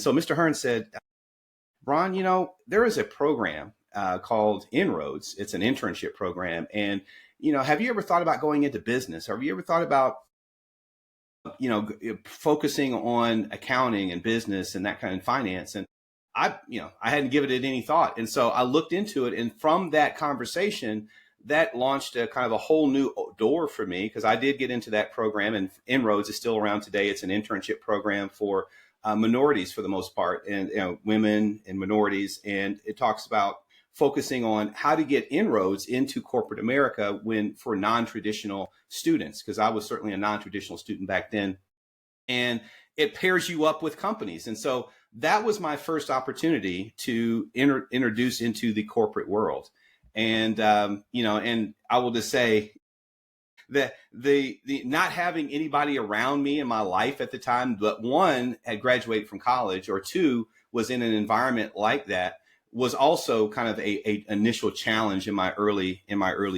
So Mr. Hearn said, Ron, there is a program called INROADS. It's an internship program. And, have you ever thought about going into business? Have you ever thought about, focusing on accounting and business and that kind of finance? And I hadn't given it any thought. And so I looked into it. And from that conversation, that launched a kind of a whole new door for me, because I did get into that program, and INROADS is still around today. It's an internship program for minorities for the most part, and women and minorities. And it talks about focusing on how to get inroads into corporate America for non-traditional students, because I was certainly a non-traditional student back then. And it pairs you up with companies. And so that was my first opportunity to introduce into the corporate world. And, and I will just say that the not having anybody around me in my life at the time, but one, had graduated from college, or two, was in an environment like that, was also kind of a initial challenge in my early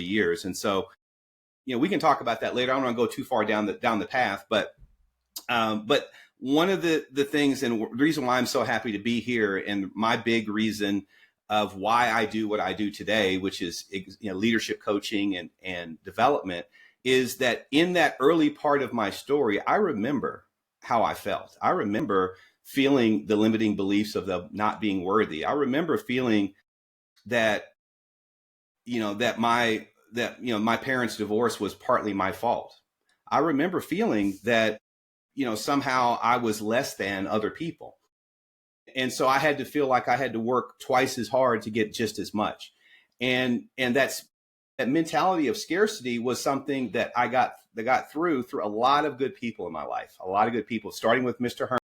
years. And so, we can talk about that later. I don't want to go too far down the path, but one of the things, and the reason why I'm so happy to be here, and my big reason of why I do what I do today, which is leadership coaching and development, is that in that early part of my story, I remember how I felt. I remember feeling the limiting beliefs of the not being worthy. I remember feeling that my parents' divorce was partly my fault. I remember feeling that somehow I was less than other people. And so I had to feel like I had to work twice as hard to get just as much. And that mentality of scarcity was something that I got through a lot of good people in my life, a lot of good people, starting with Mr. Hearn.